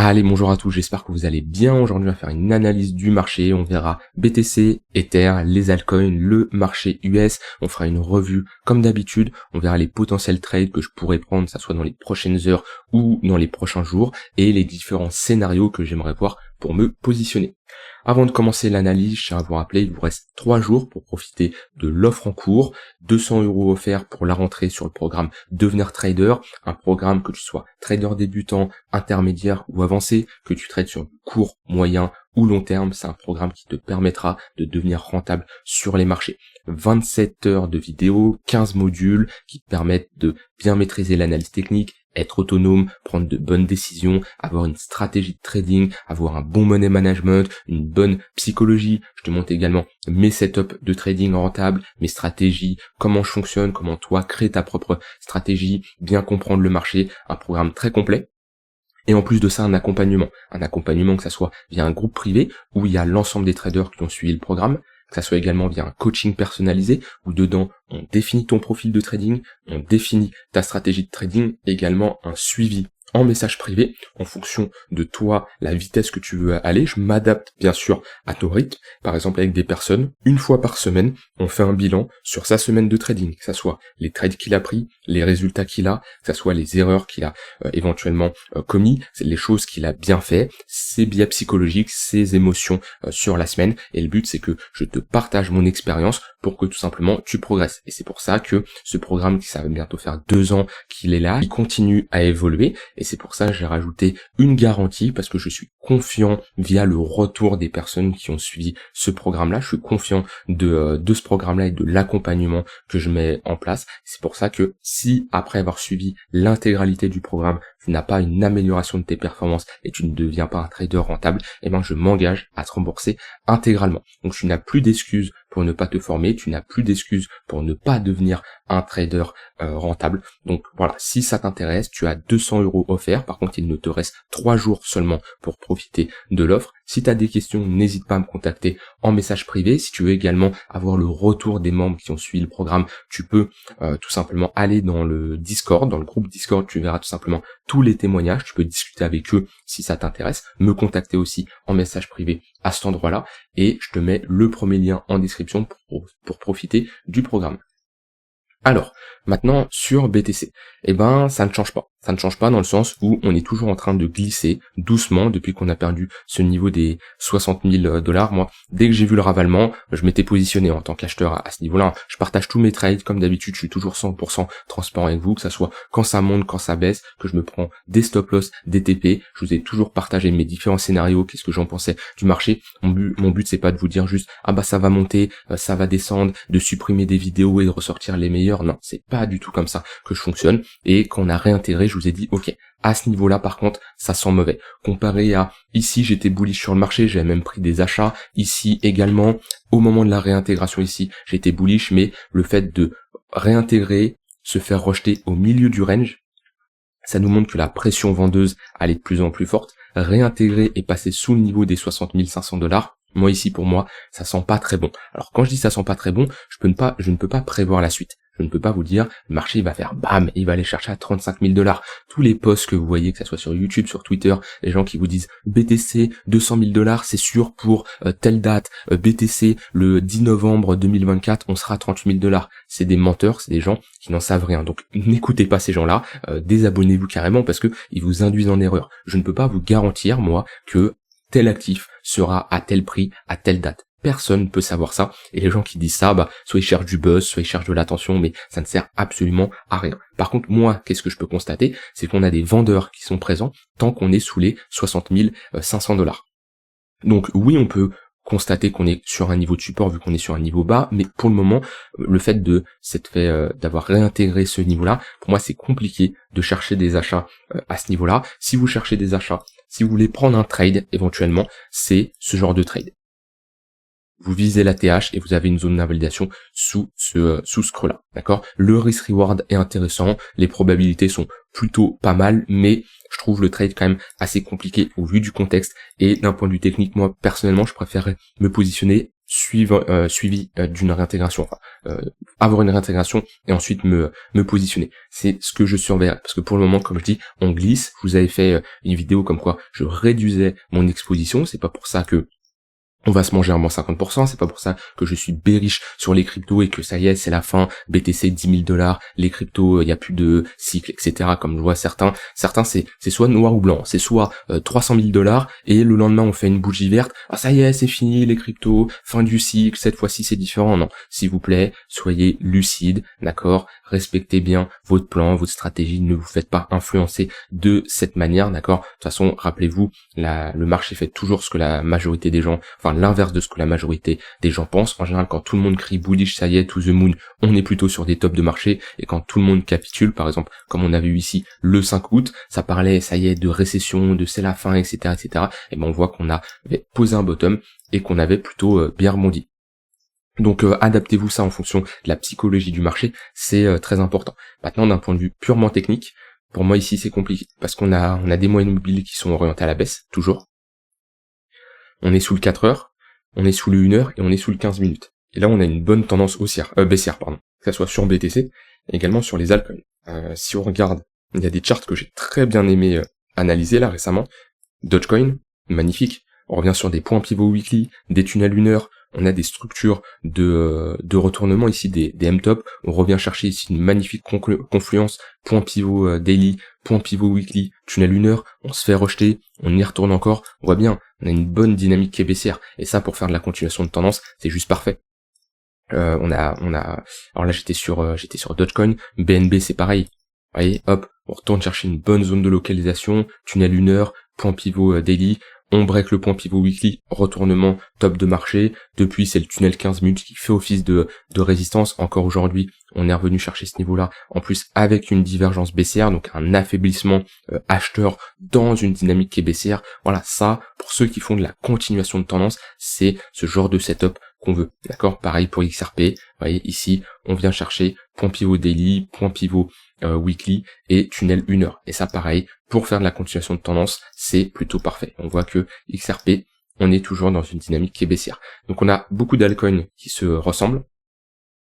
Allez, bonjour à tous, j'espère que vous allez bien. Aujourd'hui, on va faire une analyse du marché. On verra BTC, Ether, les altcoins, le marché US. On fera une revue comme d'habitude. On verra les potentiels trades que je pourrais prendre, que ça soit dans les prochaines heures ou dans les prochains jours, et les différents scénarios que j'aimerais voir pour me positionner. Avant de commencer l'analyse, je tiens à vous rappeler, il vous reste 3 jours pour profiter de l'offre en cours, 200 € offerts pour la rentrée sur le programme Devenir Trader, un programme que tu sois trader débutant, intermédiaire ou avancé, que tu trades sur court, moyen ou long terme, c'est un programme qui te permettra de devenir rentable sur les marchés. 27 heures de vidéos, 15 modules qui te permettent de bien maîtriser l'analyse technique, être autonome, prendre de bonnes décisions, avoir une stratégie de trading, avoir un bon money management, une bonne psychologie. Je te montre également mes setups de trading rentable, mes stratégies, comment je fonctionne, comment toi créer ta propre stratégie, bien comprendre le marché, un programme très complet. Et en plus de ça, un accompagnement que ça soit via un groupe privé où il y a l'ensemble des traders qui ont suivi le programme, que ça soit également via un coaching personnalisé où dedans on définit ton profil de trading, on définit ta stratégie de trading, également un suivi en message privé en fonction de toi, la vitesse que tu veux aller. Je m'adapte bien sûr à ton rythme. Par exemple, avec des personnes, une fois par semaine, on fait un bilan sur sa semaine de trading, que ça soit les trades qu'il a pris, les résultats qu'il a, que ça soit les erreurs qu'il a éventuellement commis, c'est les choses qu'il a bien fait, ses biais psychologiques, ses émotions sur la semaine. Et le but, c'est que je te partage mon expérience pour que tout simplement tu progresses. Et c'est pour ça que ce programme, qui ça va bientôt faire 2 ans qu'il est là, il continue à évoluer. Et c'est pour ça que j'ai rajouté une garantie, parce que je suis confiant via le retour des personnes qui ont suivi ce programme-là. Je suis confiant de ce programme-là et de l'accompagnement que je mets en place. C'est pour ça que si, après avoir suivi l'intégralité du programme, tu n'as pas une amélioration de tes performances et tu ne deviens pas un trader rentable, eh ben je m'engage à te rembourser intégralement. Donc tu n'as plus d'excuses pour ne pas te former, tu n'as plus d'excuses pour ne pas devenir un trader rentable. Donc voilà, si ça t'intéresse, tu as 200 € offerts. Par contre, il ne te reste 3 jours seulement pour profiter de l'offre. Si tu as des questions, n'hésite pas à me contacter en message privé. Si tu veux également avoir le retour des membres qui ont suivi le programme, tu peux tout simplement aller dans le Discord, dans le groupe Discord, tu verras tout simplement tous les témoignages, tu peux discuter avec eux si ça t'intéresse, me contacter aussi en message privé à cet endroit-là, et je te mets le premier lien en description pour profiter du programme. Alors, maintenant sur BTC, eh ben ça ne change pas. Ça ne change pas dans le sens où on est toujours en train de glisser doucement depuis qu'on a perdu ce niveau des 60 000 $. Moi, dès que j'ai vu le ravalement, je m'étais positionné en tant qu'acheteur à ce niveau-là. Je partage tous mes trades comme d'habitude, je suis toujours 100% transparent avec vous, que ça soit quand ça monte, quand ça baisse, que je me prends des stop loss, des TP. Je vous ai toujours partagé mes différents scénarios, qu'est-ce que j'en pensais du marché. Mon but c'est pas de vous dire juste ah bah ça va monter, ça va descendre, de supprimer des vidéos et de ressortir les meilleurs. Non, c'est pas du tout comme ça que je fonctionne. Et quand on a réintégré, je vous ai dit ok, à ce niveau-là par contre ça sent mauvais, comparé à ici j'étais bullish sur le marché, j'avais même pris des achats, ici également au moment de la réintégration, ici j'étais bullish, mais le fait de réintégrer, se faire rejeter au milieu du range, ça nous montre que la pression vendeuse elle est de plus en plus forte. Réintégrer et passer sous le niveau des 60 500 $, moi ici pour moi ça sent pas très bon. Alors quand je dis ça sent pas très bon, je ne peux pas prévoir la suite. Je ne peux pas vous dire, le marché il va faire bam, il va aller chercher à 35 000 $. Tous les posts que vous voyez, que ça soit sur YouTube, sur Twitter, les gens qui vous disent BTC 200 000 $, c'est sûr pour telle date, BTC le 10 novembre 2024, on sera à 38 000 $. C'est des menteurs, c'est des gens qui n'en savent rien. Donc n'écoutez pas ces gens-là, désabonnez-vous carrément parce que ils vous induisent en erreur. Je ne peux pas vous garantir, moi, que tel actif sera à tel prix, à telle date. Personne ne peut savoir ça, et les gens qui disent ça, bah, soit ils cherchent du buzz, soit ils cherchent de l'attention, mais ça ne sert absolument à rien. Par contre, moi, qu'est-ce que je peux constater, c'est qu'on a des vendeurs qui sont présents tant qu'on est sous les 60 500 $. Donc oui, on peut constater qu'on est sur un niveau de support vu qu'on est sur un niveau bas, mais pour le moment, le fait d'avoir réintégré ce niveau-là, pour moi c'est compliqué de chercher des achats à ce niveau-là. Si vous cherchez des achats, si vous voulez prendre un trade éventuellement, c'est ce genre de trade. Vous visez la TH et vous avez une zone d'invalidation sous ce creux-là, d'accord? Le risk-reward est intéressant, les probabilités sont plutôt pas mal, mais je trouve le trade quand même assez compliqué au vu du contexte, et d'un point de vue technique, moi personnellement, je préférerais me positionner suivi d'une réintégration, avoir une réintégration et ensuite me positionner. C'est ce que je surveillerai, parce que pour le moment, comme je dis, on glisse. Je vous avais fait une vidéo comme quoi je réduisais mon exposition. C'est pas pour ça que on va se manger un bon 50%, c'est pas pour ça que je suis bearish sur les cryptos et que ça y est, c'est la fin, BTC 10 000 $, les cryptos, il y a plus de cycle, etc. Comme je vois certains c'est soit noir ou blanc, c'est soit 300 000 $ et le lendemain on fait une bougie verte, ah ça y est, c'est fini les cryptos, fin du cycle, cette fois-ci c'est différent. Non, s'il vous plaît, soyez lucide, d'accord, respectez bien votre plan, votre stratégie, ne vous faites pas influencer de cette manière, d'accord. De toute façon, rappelez-vous, le marché fait toujours ce que la majorité des gens, l'inverse de ce que la majorité des gens pensent. En général, quand tout le monde crie bullish, ça y est, to the moon, on est plutôt sur des tops de marché, et quand tout le monde capitule, par exemple, comme on a vu ici le 5 août, ça parlait, ça y est, de récession, de c'est la fin, etc., et ben on voit qu'on avait posé un bottom et qu'on avait plutôt bien rebondi. Donc adaptez-vous ça en fonction de la psychologie du marché, c'est très important. Maintenant, d'un point de vue purement technique, pour moi ici c'est compliqué, parce qu'on a des moyennes mobiles qui sont orientées à la baisse, toujours. On est sous le 4 heures, on est sous le 1 heure et on est sous le 15 minutes. Et là, on a une bonne tendance haussière, baissière, que ce soit sur BTC et également sur les altcoins. Si on regarde, il y a des charts que j'ai très bien aimé analyser là récemment. Dogecoin, magnifique. On revient sur des points pivots weekly, des tunnels 1 heure. On a des structures de retournement ici, des M-top. On revient chercher ici une magnifique confluence, point pivot daily, point pivot weekly, tunnel 1 heure. On se fait rejeter, on y retourne encore. On voit bien, on a une bonne dynamique qui est baissière. Et ça, pour faire de la continuation de tendance, c'est juste parfait. Alors là, j'étais sur Dogecoin. BNB, c'est pareil. Vous voyez, hop, on retourne chercher une bonne zone de localisation, tunnel 1 heure, point pivot daily. On break le point pivot weekly, retournement top de marché. Depuis, c'est le tunnel 15 minutes qui fait office de résistance. Encore aujourd'hui, on est revenu chercher ce niveau-là. En plus, avec une divergence baissière, donc un affaiblissement acheteur dans une dynamique qui est baissière. Voilà, ça, pour ceux qui font de la continuation de tendance, c'est ce genre de setup qu'on veut. D'accord? Pareil pour XRP. Vous voyez, ici, on vient chercher point pivot daily, point pivot weekly et tunnel 1 heure. Et ça, pareil, pour faire de la continuation de tendance, c'est plutôt parfait. On voit que XRP, on est toujours dans une dynamique qui est baissière. Donc on a beaucoup d'altcoins qui se ressemblent.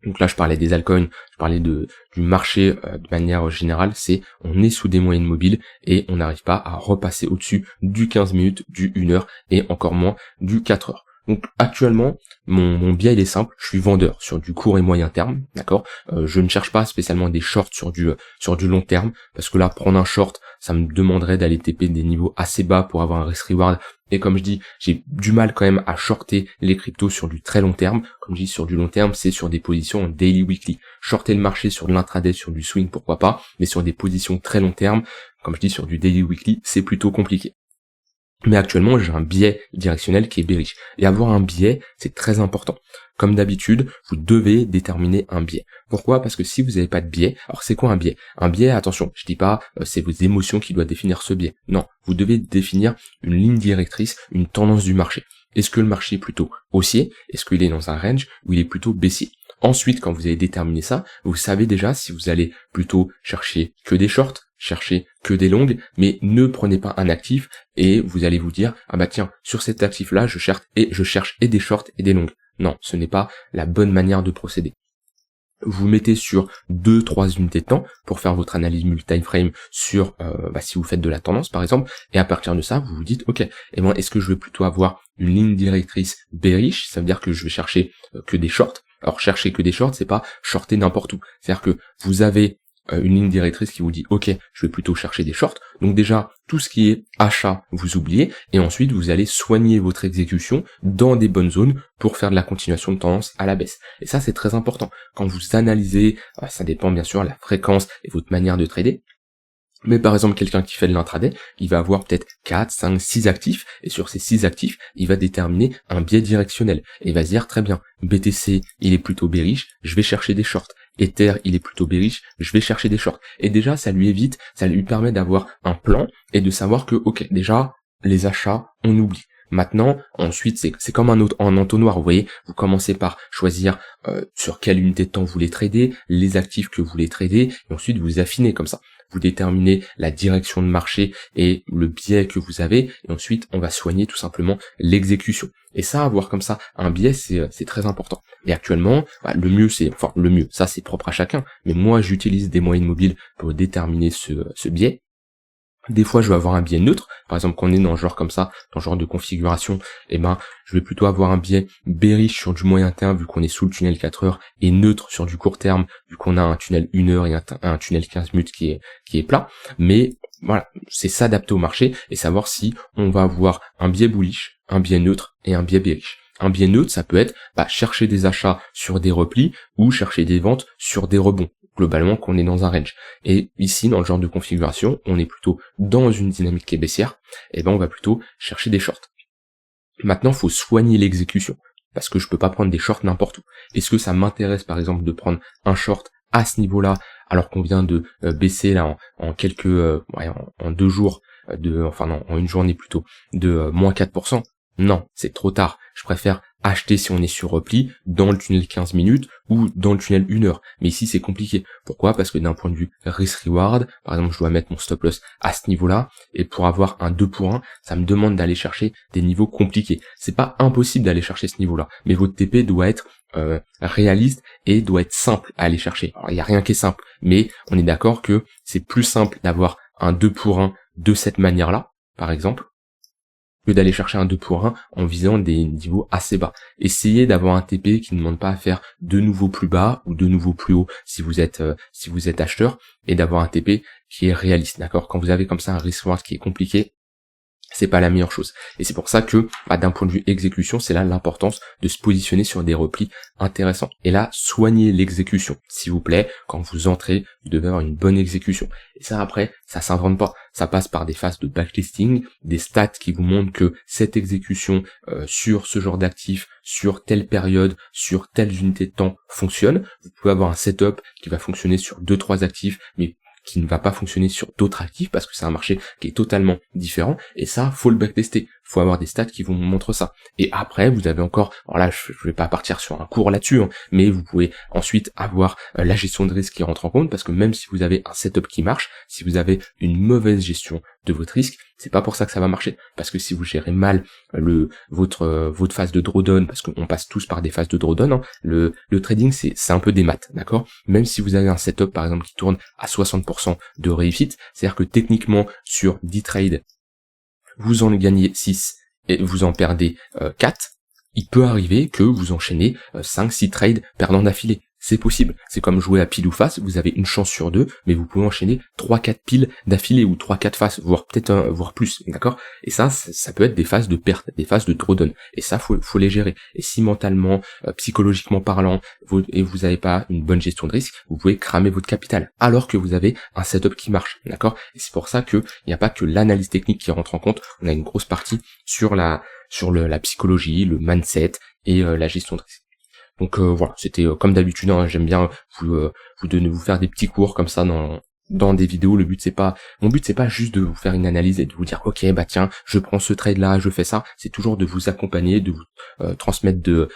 Donc là, je parlais des altcoins, je parlais du marché de manière générale, on est sous des moyennes mobiles et on n'arrive pas à repasser au-dessus du 15 minutes, du 1 heure et encore moins du 4 heures. Donc actuellement, mon biais il est simple, je suis vendeur sur du court et moyen terme, d'accord. Je ne cherche pas spécialement des shorts sur du long terme, parce que là, prendre un short, ça me demanderait d'aller TP des niveaux assez bas pour avoir un risk reward. Et comme je dis, j'ai du mal quand même à shorter les cryptos sur du très long terme. Comme je dis, sur du long terme, c'est sur des positions daily, weekly. Shorter le marché sur de l'intraday, sur du swing, pourquoi pas, mais sur des positions très long terme, comme je dis, sur du daily, weekly, c'est plutôt compliqué. Mais actuellement, j'ai un biais directionnel qui est bearish. Et avoir un biais, c'est très important. Comme d'habitude, vous devez déterminer un biais. Pourquoi? Parce que si vous n'avez pas de biais, alors c'est quoi un biais? Un biais, attention, je dis pas c'est vos émotions qui doivent définir ce biais. Non, vous devez définir une ligne directrice, une tendance du marché. Est-ce que le marché est plutôt haussier? Est-ce qu'il est dans un range ou il est plutôt baissier? Ensuite, quand vous avez déterminé ça, vous savez déjà si vous allez plutôt chercher que des shorts, chercher que des longues, mais ne prenez pas un actif et vous allez vous dire, ah bah tiens, sur cet actif-là, je cherche et des shorts et des longues. Non, ce n'est pas la bonne manière de procéder. Vous mettez sur 2-3 unités de temps pour faire votre analyse multi-time frame sur si vous faites de la tendance par exemple, et à partir de ça, vous vous dites, ok, et moi est-ce que je vais plutôt avoir une ligne directrice bearish, ça veut dire que je vais chercher que des shorts. Alors chercher que des shorts, c'est pas shorter n'importe où. C'est-à-dire que vous avez une ligne directrice qui vous dit ok, je vais plutôt chercher des shorts. Donc déjà, tout ce qui est achat, vous oubliez, et ensuite vous allez soigner votre exécution dans des bonnes zones pour faire de la continuation de tendance à la baisse. Et ça, c'est très important. Quand vous analysez, ça dépend bien sûr de la fréquence et votre manière de trader. Mais par exemple, quelqu'un qui fait de l'intraday, il va avoir peut-être 4, 5, 6 actifs, et sur ces 6 actifs, il va déterminer un biais directionnel. Et il va se dire, très bien, BTC, il est plutôt bearish, je vais chercher des shorts. Ether, il est plutôt bearish, je vais chercher des shorts. Et déjà, ça lui permet d'avoir un plan, et de savoir que, ok, déjà, les achats, on oublie. Maintenant, ensuite, c'est comme un entonnoir, vous voyez, vous commencez par choisir sur quelle unité de temps vous voulez trader, les actifs que vous voulez trader, et ensuite vous affinez comme ça. vous déterminez la direction de marché et le biais que vous avez, et ensuite on va soigner tout simplement l'exécution. Et ça, avoir comme ça un biais, c'est très important. Et actuellement, le mieux, ça c'est propre à chacun, mais moi j'utilise des moyennes mobiles pour déterminer ce biais. Des fois, je vais avoir un biais neutre. Par exemple, quand on est dans un genre comme ça, dans ce genre de configuration, je vais plutôt avoir un biais bearish sur du moyen terme, vu qu'on est sous le tunnel 4 heures, et neutre sur du court terme, vu qu'on a un tunnel 1 heure et un tunnel 15 minutes qui est plat. Mais voilà, c'est s'adapter au marché et savoir si on va avoir un biais bullish, un biais neutre et un biais bearish. Un biais neutre, ça peut être chercher des achats sur des replis ou chercher des ventes sur des rebonds. Globalement, qu'on est dans un range. Et ici, dans le genre de configuration, on est plutôt dans une dynamique qui est baissière, et on va plutôt chercher des shorts. Maintenant, il faut soigner l'exécution, parce que je peux pas prendre des shorts n'importe où. Est-ce que ça m'intéresse, par exemple, de prendre un short à ce niveau-là, alors qu'on vient de baisser là en quelques, en 2 jours, en une journée plutôt, de moins 4%? Non, c'est trop tard. Je préfère acheter si on est sur repli dans le tunnel 15 minutes ou dans le tunnel 1 heure. Mais ici, c'est compliqué. Pourquoi? Parce que d'un point de vue risk-reward, par exemple, je dois mettre mon stop-loss à ce niveau-là, et pour avoir un 2 pour 1, ça me demande d'aller chercher des niveaux compliqués. C'est pas impossible d'aller chercher ce niveau-là, mais votre TP doit être réaliste et doit être simple à aller chercher. Alors, il n'y a rien qui est simple, mais on est d'accord que c'est plus simple d'avoir un 2 pour 1 de cette manière-là, par exemple, que d'aller chercher un 2 pour 1 en visant des niveaux assez bas. Essayez d'avoir un TP qui ne demande pas à faire de nouveau plus bas ou de nouveau plus haut si vous êtes acheteur, et d'avoir un TP qui est réaliste, d'accord? Quand vous avez comme ça un risk reward qui est compliqué, c'est pas la meilleure chose. Et c'est pour ça que, d'un point de vue exécution, c'est là l'importance de se positionner sur des replis intéressants. Et là, soignez l'exécution, s'il vous plaît. Quand vous entrez, vous devez avoir une bonne exécution. Et ça, après, ça s'invente pas. Ça passe par des phases de backtesting, des stats qui vous montrent que cette exécution sur ce genre d'actif, sur telle période, sur telles unités de temps fonctionne. Vous pouvez avoir un setup qui va fonctionner sur 2-3 actifs, mais qui ne va pas fonctionner sur d'autres actifs parce que c'est un marché qui est totalement différent, et ça, faut le backtester. Faut avoir des stats qui vous montrent ça. Et après, vous avez encore, alors là, je vais pas partir sur un cours là-dessus, mais vous pouvez ensuite avoir la gestion de risque qui rentre en compte, parce que même si vous avez un setup qui marche, si vous avez une mauvaise gestion de votre risque, c'est pas pour ça que ça va marcher. Parce que si vous gérez mal votre phase de drawdown, parce qu'on passe tous par des phases de drawdown, le trading c'est un peu des maths, d'accord? Même si vous avez un setup par exemple qui tourne à 60% de réussite, c'est-à-dire que techniquement sur 10 trades, vous en gagnez 6 et vous en perdez 4, il peut arriver que vous enchaînez 5-6 trades perdants d'affilée. C'est possible. C'est comme jouer à pile ou face, vous avez une chance sur 2, mais vous pouvez enchaîner 3-4 piles d'affilée ou 3-4 faces, voire peut-être voire plus, d'accord? Et ça peut être des phases de perte, des phases de drawdown. Et ça, faut les gérer. Et si mentalement, psychologiquement parlant, vous n'avez pas une bonne gestion de risque, vous pouvez cramer votre capital, alors que vous avez un setup qui marche, d'accord? Et c'est pour ça que il n'y a pas que l'analyse technique qui rentre en compte, on a une grosse partie sur la psychologie, le mindset et la gestion de risque. Donc voilà, c'était comme d'habitude, j'aime bien vous faire des petits cours comme ça dans des vidéos. Mon but c'est pas juste de vous faire une analyse et de vous dire ok tiens, je prends ce trade là, je fais ça. C'est toujours de vous accompagner, de vous transmettre de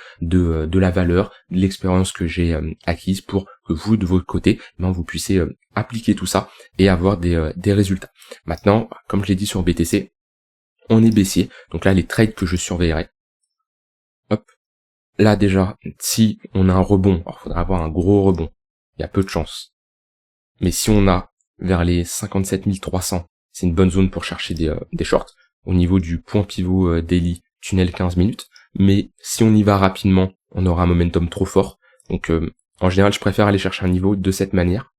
la valeur, de l'expérience que j'ai acquise pour que vous de votre côté, vous puissiez appliquer tout ça et avoir des résultats. Maintenant, comme je l'ai dit sur BTC, on est baissier, donc là les trades que je surveillerai. Hop. Là déjà, si on a un rebond, alors il faudra avoir un gros rebond, il y a peu de chance. Mais si on a vers les 57 300, c'est une bonne zone pour chercher des shorts, au niveau du point pivot daily, tunnel 15 minutes. Mais si on y va rapidement, on aura un momentum trop fort. Donc en général, je préfère aller chercher un niveau de cette manière.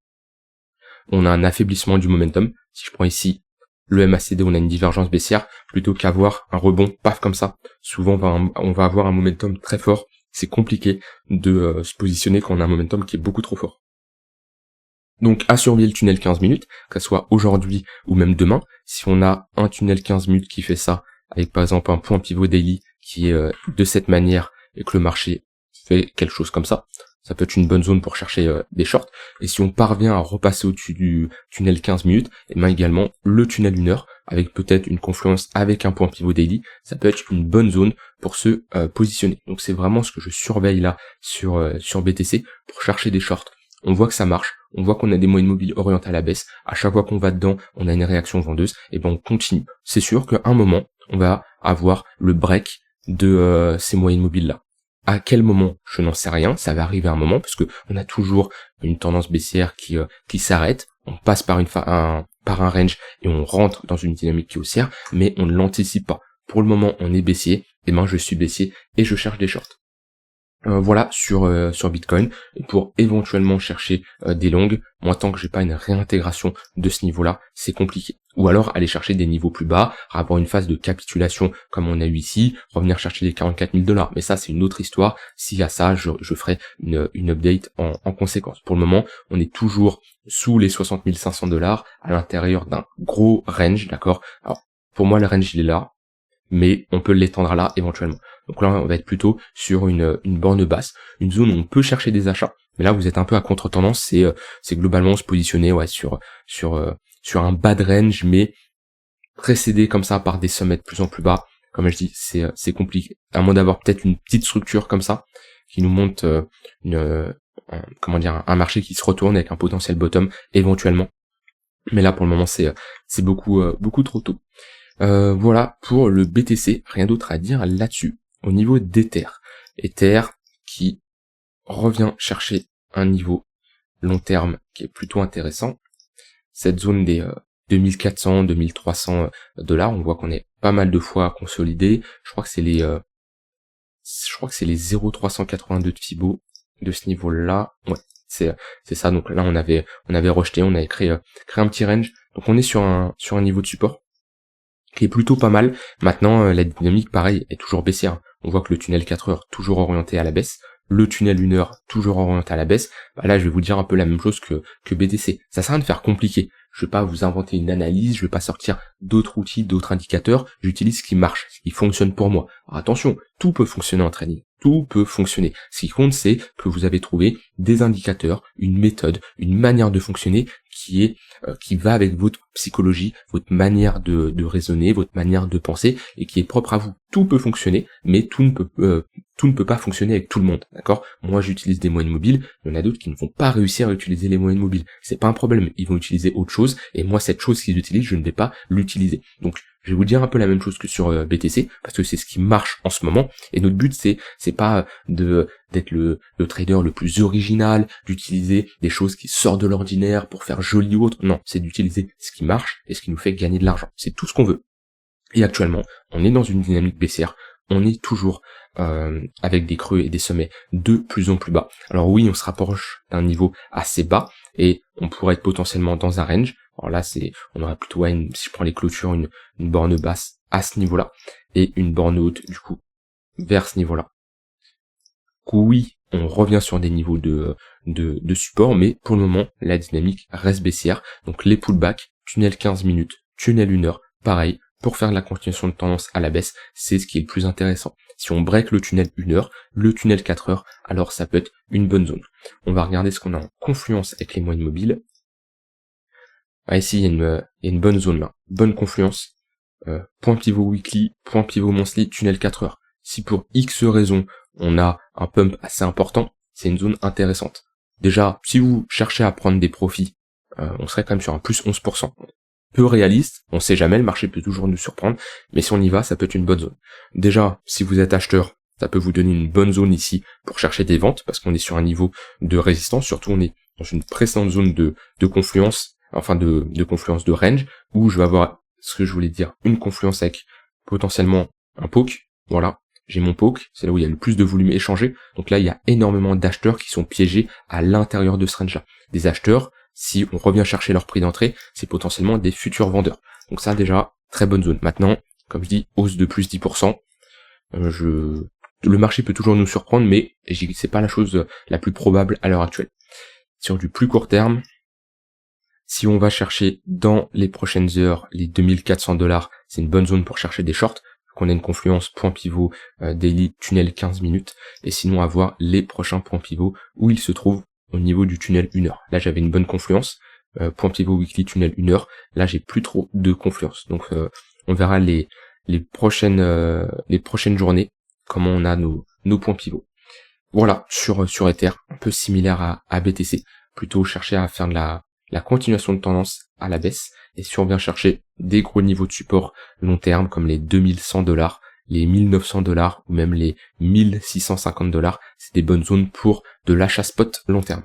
On a un affaiblissement du momentum. Si je prends ici le MACD, on a une divergence baissière, plutôt qu'avoir un rebond, paf comme ça. Souvent, on va avoir un momentum très fort. C'est compliqué de se positionner quand on a un momentum qui est beaucoup trop fort. Donc, à surveiller le tunnel 15 minutes, que ce soit aujourd'hui ou même demain. Si on a un tunnel 15 minutes qui fait ça, avec par exemple un point pivot daily qui est de cette manière, et que le marché fait quelque chose comme ça, ça peut être une bonne zone pour chercher des shorts. Et si on parvient à repasser au-dessus du tunnel 15 minutes, et également le tunnel 1 heure, avec peut-être une confluence avec un point pivot daily, ça peut être une bonne zone pour se positionner. Donc c'est vraiment ce que je surveille là sur BTC pour chercher des shorts on voit que ça marche, on voit qu'on a des moyennes mobiles orientées à la baisse, à chaque fois qu'on va dedans, on a une réaction vendeuse, et ben on continue. C'est sûr qu'à un moment, on va avoir le break de ces moyennes mobiles-là. À quel moment? Je n'en sais rien, ça va arriver à un moment, parce que on a toujours une tendance baissière qui s'arrête, on passe par par un range et on rentre dans une dynamique qui est haussière, mais on ne l'anticipe pas. Pour le moment, on est baissier, et ben je suis baissier et je cherche des shorts. Voilà sur Bitcoin, et pour éventuellement chercher des longues, moi tant que j'ai pas une réintégration de ce niveau-là, c'est compliqué. Ou alors aller chercher des niveaux plus bas, avoir une phase de capitulation comme on a eu ici, revenir chercher les 44 000 $. Mais ça c'est une autre histoire. S'il y a ça, je ferai une update en conséquence. Pour le moment, on est toujours sous les 60 500 $, à l'intérieur d'un gros range, d'accord. Alors pour moi le range il est là, mais on peut l'étendre là éventuellement. Donc là, on va être plutôt sur une borne basse, une zone où on peut chercher des achats. Mais là, vous êtes un peu à contre-tendance, c'est globalement se positionner sur un bas de range, mais précédé comme ça par des sommets de plus en plus bas. Comme je dis, c'est compliqué. À moins d'avoir peut-être une petite structure comme ça, qui nous montre un marché qui se retourne avec un potentiel bottom éventuellement. Mais là, pour le moment, c'est beaucoup trop tôt. Voilà pour le BTC, rien d'autre à dire là-dessus. Au niveau d'Ether, Ether qui revient chercher un niveau long terme qui est plutôt intéressant. Cette zone des 2400, 2300 $, on voit qu'on est pas mal de fois consolidé. Je crois que c'est les 0,382 de Fibo de ce niveau-là. Ouais, c'est ça. Donc là on avait rejeté, on avait créé un petit range. Donc on est sur un niveau de support qui est plutôt pas mal. Maintenant, la dynamique, pareil, est toujours baissière. On voit que le tunnel 4 heures, toujours orienté à la baisse. Le tunnel 1 heure, toujours orienté à la baisse. Bah là, je vais vous dire un peu la même chose que BTC. Ça sert à rien de faire compliqué. Je vais pas vous inventer une analyse, je vais pas sortir d'autres outils, d'autres indicateurs. J'utilise ce qui marche, ce qui fonctionne pour moi. Alors attention, tout peut fonctionner en trading. Tout peut fonctionner. Ce qui compte, c'est que vous avez trouvé des indicateurs, une méthode, une manière de fonctionner qui va avec votre psychologie, votre manière de raisonner, votre manière de penser, et qui est propre à vous. Tout peut fonctionner, mais tout ne peut pas fonctionner avec tout le monde, d'accord? Moi, j'utilise des moyennes mobiles, il y en a d'autres qui ne vont pas réussir à utiliser les moyennes mobiles. C'est pas un problème, ils vont utiliser autre chose, et moi, cette chose qu'ils utilisent, je ne vais pas l'utiliser. Donc, je vais vous dire un peu la même chose que sur BTC, parce que c'est ce qui marche en ce moment, et notre but, c'est pas d'être le trader le plus original, d'utiliser des choses qui sortent de l'ordinaire pour faire joli ou autre. Non, c'est d'utiliser ce qui marche et ce qui nous fait gagner de l'argent. C'est tout ce qu'on veut. Et actuellement, on est dans une dynamique baissière, on est toujours avec des creux et des sommets de plus en plus bas. Alors oui, on se rapproche d'un niveau assez bas, et on pourrait être potentiellement dans un range. Alors là, on aurait plutôt, si je prends les clôtures, une borne basse à ce niveau-là, et une borne haute, du coup, vers ce niveau-là. Oui, on revient sur des niveaux de support, mais pour le moment, la dynamique reste baissière. Donc les pullbacks, tunnel 15 minutes, tunnel 1 heure, pareil, pour faire de la continuation de tendance à la baisse, c'est ce qui est le plus intéressant. Si on break le tunnel 1 heure, le tunnel 4 heures, alors ça peut être une bonne zone. On va regarder ce qu'on a en confluence avec les moyennes mobiles. Ah, ici, il y a une bonne zone là, bonne confluence. Point pivot weekly, point pivot monthly, tunnel 4 heures. Si pour X raisons, on a un pump assez important, c'est une zone intéressante. Déjà, si vous cherchez à prendre des profits, on serait quand même sur un plus 11%. Peu réaliste, on sait jamais, le marché peut toujours nous surprendre, mais si on y va, ça peut être une bonne zone. Déjà, si vous êtes acheteur, ça peut vous donner une bonne zone ici pour chercher des ventes, parce qu'on est sur un niveau de résistance, surtout on est dans une précédente zone de confluence, enfin de confluence de range, où je vais avoir, ce que je voulais dire, une confluence avec potentiellement un poke, voilà. J'ai mon poke, c'est là où il y a le plus de volume échangé, donc là il y a énormément d'acheteurs qui sont piégés à l'intérieur de ce range-là. Des acheteurs, si on revient chercher leur prix d'entrée, c'est potentiellement des futurs vendeurs. Donc ça déjà, très bonne zone. Maintenant, comme je dis, hausse de plus 10%, le marché peut toujours nous surprendre, mais c'est pas la chose la plus probable à l'heure actuelle. Sur du plus court terme, si on va chercher dans les prochaines heures les 2400 $, c'est une bonne zone pour chercher des shorts, qu'on a une confluence point pivot daily tunnel 15 minutes, et sinon avoir les prochains points pivots où ils se trouvent au niveau du tunnel 1 heure. Là j'avais une bonne confluence, point pivot weekly tunnel 1 heure, là j'ai plus trop de confluence. Donc on verra les prochaines journées comment on a nos points pivots. Voilà, sur Ether, un peu similaire à BTC. plutôt chercher à faire de la continuation de tendance à la baisse. Et si on vient chercher des gros niveaux de support long terme comme les 2100$, les 1900$ ou même les 1650$, c'est des bonnes zones pour de l'achat spot long terme.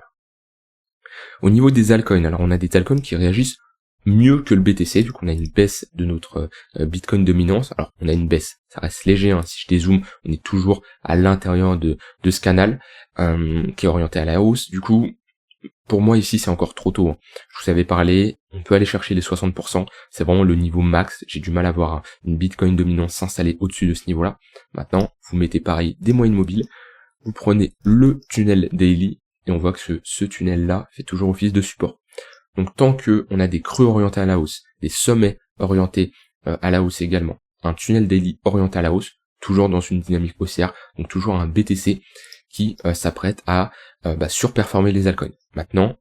Au niveau des altcoins, alors on a des altcoins qui réagissent mieux que le BTC, du coup on a une baisse de notre Bitcoin dominance. Alors on a une baisse, ça reste léger, hein. Si je dézoome, on est toujours à l'intérieur de ce canal qui est orienté à la hausse. Du coup, pour moi ici c'est encore trop tôt, hein. Je vous avais parlé, on peut aller chercher les 60%, c'est vraiment le niveau max. J'ai du mal à voir une Bitcoin dominance s'installer au-dessus de ce niveau-là. Maintenant, vous mettez pareil des moyennes mobiles, vous prenez le tunnel daily, et on voit que ce tunnel-là fait toujours office de support. Donc tant que on a des creux orientés à la hausse, des sommets orientés à la hausse également, un tunnel daily orienté à la hausse, toujours dans une dynamique haussière, donc toujours un BTC qui s'apprête à surperformer les altcoins. Maintenant,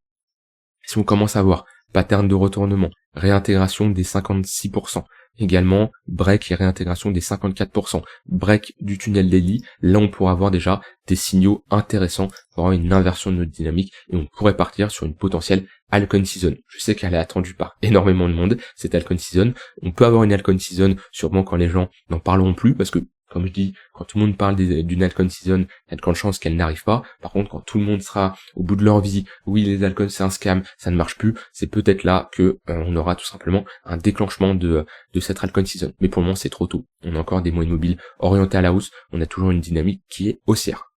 si on commence à voir pattern de retournement, réintégration des 56%, également break et réintégration des 54%, break du tunnel daily, là on pourra avoir déjà des signaux intéressants pour avoir une inversion de notre dynamique et on pourrait partir sur une potentielle altcoin season. Je sais qu'elle est attendue par énormément de monde, cette altcoin season. On peut avoir une altcoin season sûrement quand les gens n'en parleront plus, parce que comme je dis, quand tout le monde parle d'une altcoin season, il y a de grandes chances qu'elle n'arrive pas. Par contre, quand tout le monde sera au bout de leur vie, oui, les altcoins c'est un scam, ça ne marche plus, c'est peut-être là que on aura tout simplement un déclenchement de cette altcoin season. Mais pour le moment, c'est trop tôt. On a encore des moyennes mobiles orientées à la hausse, on a toujours une dynamique qui est haussière.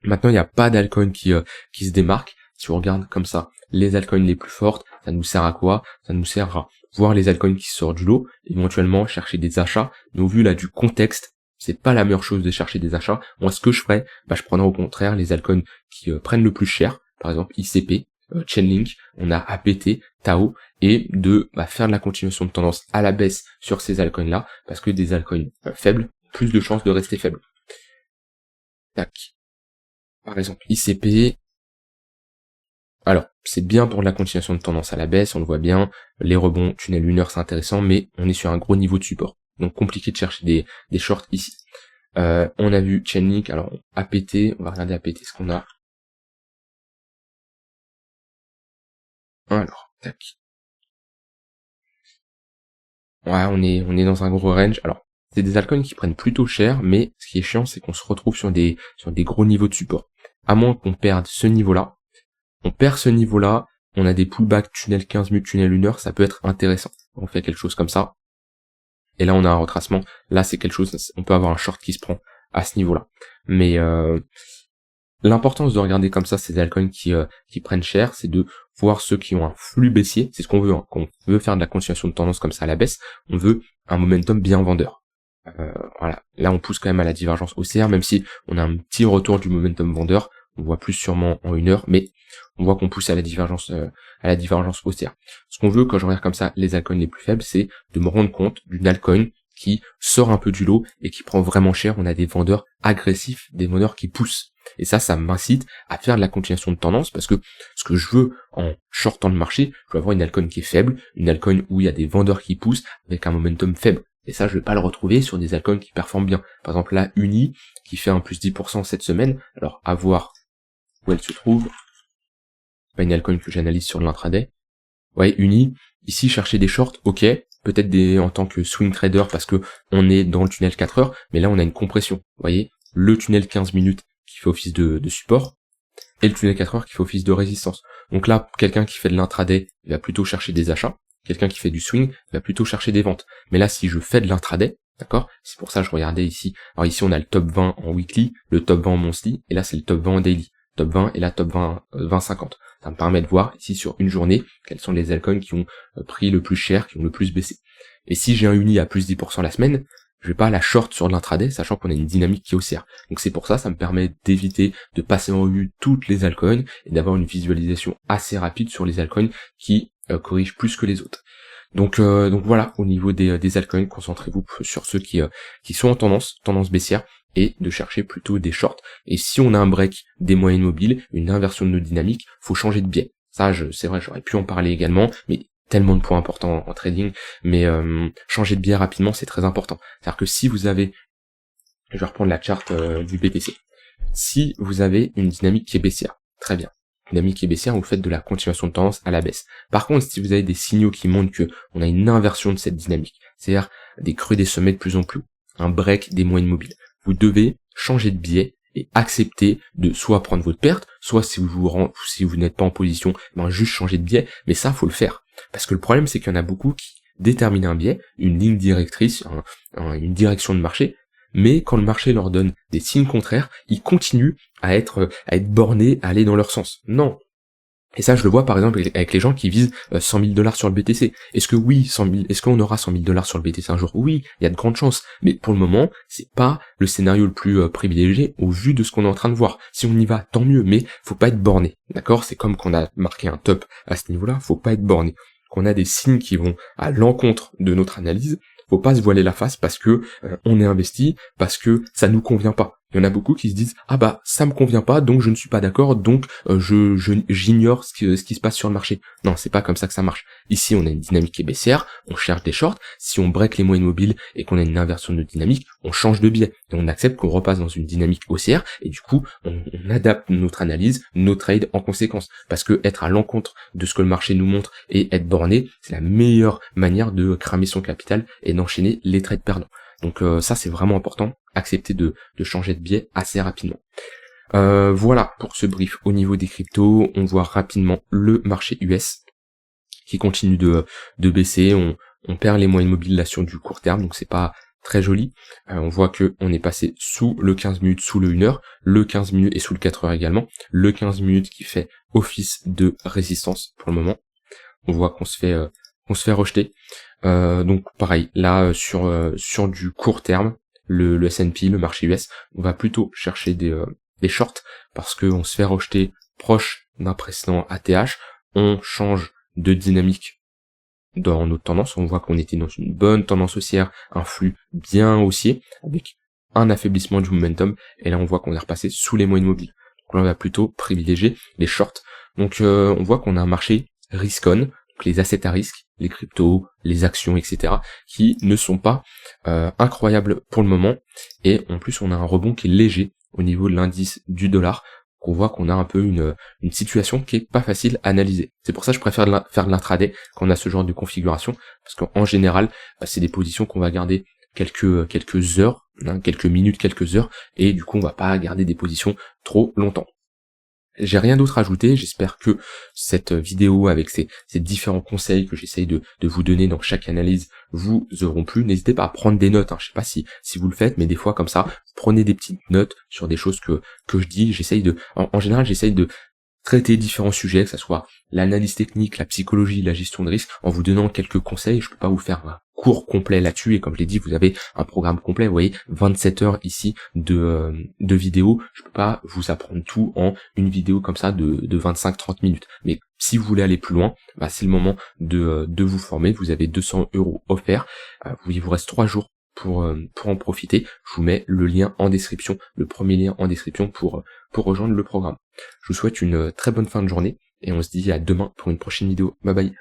Maintenant, il n'y a pas d'altcoin qui se démarque. Si on regarde comme ça, les altcoins les plus fortes, ça nous sert à quoi? Ça nous sert à voir les altcoins qui sortent du lot, éventuellement chercher des achats. Mais au vu là du contexte, c'est pas la meilleure chose de chercher des achats. Moi, ce que je ferais, je prendrais au contraire les altcoins qui prennent le plus cher, par exemple ICP, Chainlink, on a APT, Tao, et de faire de la continuation de tendance à la baisse sur ces altcoins-là, parce que des altcoins faibles ont plus de chances de rester faibles. Tac. Par exemple, ICP, alors, c'est bien pour la continuation de tendance à la baisse, on le voit bien, les rebonds, tunnel 1 heure, c'est intéressant, mais on est sur un gros niveau de support. Donc compliqué de chercher des shorts ici. On a vu Chainlink, alors APT, on va regarder APT ce qu'on a. Alors, tac. Ouais, on est dans un gros range. Alors, c'est des altcoins qui prennent plutôt cher, mais ce qui est chiant, c'est qu'on se retrouve sur des gros niveaux de support. À moins qu'on perde ce niveau-là, on perd ce niveau-là, on a des pullbacks tunnel 15 minutes, tunnel 1 heure, ça peut être intéressant. On fait quelque chose comme ça. Et là, on a un retracement. Là, c'est quelque chose, on peut avoir un short qui se prend à ce niveau-là. Mais l'importance de regarder comme ça ces altcoins qui prennent cher, c'est de voir ceux qui ont un flux baissier. C'est ce qu'on veut, hein. Quand on veut faire de la continuation de tendance comme ça à la baisse, on veut un momentum bien vendeur. Voilà. Là, on pousse quand même à la divergence haussière, même si on a un petit retour du momentum vendeur. On voit plus sûrement en 1 heure, mais on voit qu'on pousse à la divergence haussière. Ce qu'on veut quand je regarde comme ça les altcoins les plus faibles, c'est de me rendre compte d'une altcoin qui sort un peu du lot et qui prend vraiment cher. On a des vendeurs agressifs, des vendeurs qui poussent. Et ça m'incite à faire de la continuation de tendance, parce que ce que je veux en shortant le marché, je veux avoir une altcoin qui est faible, une altcoin où il y a des vendeurs qui poussent avec un momentum faible. Et ça, je vais pas le retrouver sur des altcoins qui performent bien. Par exemple, là, Uni, qui fait un plus 10% cette semaine. Alors, à voir où elle se trouve. Pas une altcoin que j'analyse sur l'intraday. Ouais, Uni, ici, chercher des shorts, ok. Peut-être en tant que swing trader, parce que on est dans le tunnel 4 heures, mais là, on a une compression. Vous voyez, le tunnel 15 minutes qui fait office de support, et le tunnel 4 heures qui fait office de résistance. Donc là, quelqu'un qui fait de l'intraday, il va plutôt chercher des achats. Quelqu'un qui fait du swing va plutôt chercher des ventes. Mais là, si je fais de l'intraday, d'accord, c'est pour ça que je regardais ici. Alors ici, on a le top 20 en weekly, le top 20 en monthly, et là, c'est le top 20 en daily. Top 20 et la top 20, 20-50. Ça me permet de voir ici sur une journée quels sont les altcoins qui ont pris le plus cher, qui ont le plus baissé. Et si j'ai un uni à plus 10% la semaine, je vais pas la short sur l'intraday, sachant qu'on a une dynamique qui est haussière. Donc c'est pour ça, ça me permet d'éviter de passer en revue toutes les altcoins et d'avoir une visualisation assez rapide sur les altcoins qui corrigent plus que les autres. Donc voilà, au niveau des altcoins, concentrez-vous sur ceux qui sont en tendance baissière, et de chercher plutôt des shorts. Et si on a un break des moyennes mobiles, une inversion de nos dynamiques, faut changer de biais. Ça, c'est vrai, j'aurais pu en parler également, mais tellement de points importants en trading, mais changer de biais rapidement, c'est très important. C'est-à-dire que si vous avez, je vais reprendre la charte du BTC, si vous avez une dynamique qui est baissière, très bien. dynamique qui est baissière, vous faites de la continuation de tendance à la baisse. Par contre, si vous avez des signaux qui montrent que on a une inversion de cette dynamique, c'est-à-dire des creux des sommets de plus en plus hauts, un break des moyennes mobiles, vous devez changer de biais et accepter de soit prendre votre perte, soit si vous n'êtes pas en position, juste changer de biais, mais ça, faut le faire. Parce que le problème, c'est qu'il y en a beaucoup qui déterminent un biais, une ligne directrice, une direction de marché, mais quand le marché leur donne des signes contraires, ils continuent à être bornés, à aller dans leur sens. Non. Et ça, je le vois par exemple avec les gens qui visent 100 000 $ sur le BTC. Est-ce qu'on aura 100 000 $ sur le BTC un jour? Oui, il y a de grandes chances. Mais pour le moment, c'est pas le scénario le plus privilégié au vu de ce qu'on est en train de voir. Si on y va, tant mieux, mais faut pas être borné. D'accord? C'est comme qu'on a marqué un top à ce niveau-là, faut pas être borné. Qu'on a des signes qui vont à l'encontre de notre analyse, faut pas se voiler la face parce que on est investi, parce que ça nous convient pas. Il y en a beaucoup qui se disent ça me convient pas, donc je ne suis pas d'accord, donc j'ignore ce qui se passe sur le marché. Non, c'est pas comme ça que ça marche. Ici, on a une dynamique qui est baissière, on cherche des shorts. Si on break les moyennes mobiles et qu'on a une inversion de dynamique, on change de biais et on accepte qu'on repasse dans une dynamique haussière et du coup, on adapte notre analyse, nos trades en conséquence. Parce que être à l'encontre de ce que le marché nous montre et être borné, c'est la meilleure manière de cramer son capital et d'enchaîner les trades perdants. Donc ça, c'est vraiment important. Accepter de changer de biais assez rapidement. Voilà pour ce brief au niveau des cryptos. On voit rapidement le marché US qui continue de baisser. On perd les moyennes mobiles là sur du court terme, donc c'est pas très joli. On voit que on est passé sous le 15 minutes, sous le 1 heure, le 15 minutes et sous le 4 heures également. Le 15 minutes qui fait office de résistance pour le moment. On voit qu'on se fait rejeter. Donc pareil, là sur du court terme, le S&P, le marché US, on va plutôt chercher des shorts parce que on se fait rejeter proche d'un précédent ATH, on change de dynamique dans notre tendance, on voit qu'on était dans une bonne tendance haussière, un flux bien haussier avec un affaiblissement du momentum et là on voit qu'on est repassé sous les moyennes mobiles. Donc là on va plutôt privilégier les shorts. Donc on voit qu'on a un marché risk-on, donc les assets à risque, les cryptos, les actions, etc., qui ne sont pas incroyables pour le moment, et en plus on a un rebond qui est léger au niveau de l'indice du dollar, qu'on voit qu'on a un peu une situation qui est pas facile à analyser. C'est pour ça que je préfère faire de l'intraday quand on a ce genre de configuration, parce qu'en général, c'est des positions qu'on va garder quelques heures, quelques minutes, quelques heures, et du coup on va pas garder des positions trop longtemps. J'ai rien d'autre à ajouter, j'espère que cette vidéo avec ces différents conseils que j'essaye de vous donner dans chaque analyse vous auront plu. N'hésitez pas à prendre des notes, je sais pas si vous le faites, mais des fois comme ça, prenez des petites notes sur des choses que je dis. En général, j'essaye de traiter différents sujets, que ce soit l'analyse technique, la psychologie, la gestion de risque, en vous donnant quelques conseils. Je peux pas vous faire un cours complet là-dessus, et comme je l'ai dit, vous avez un programme complet, vous voyez, 27 heures ici de vidéos. Je peux pas vous apprendre tout en une vidéo comme ça de 25-30 minutes. Mais si vous voulez aller plus loin, c'est le moment de vous former. Vous avez 200 € offerts. Il vous reste 3 jours pour en profiter. Je vous mets le lien en description, le premier lien en description pour rejoindre le programme. Je vous souhaite une très bonne fin de journée et on se dit à demain pour une prochaine vidéo. Bye bye.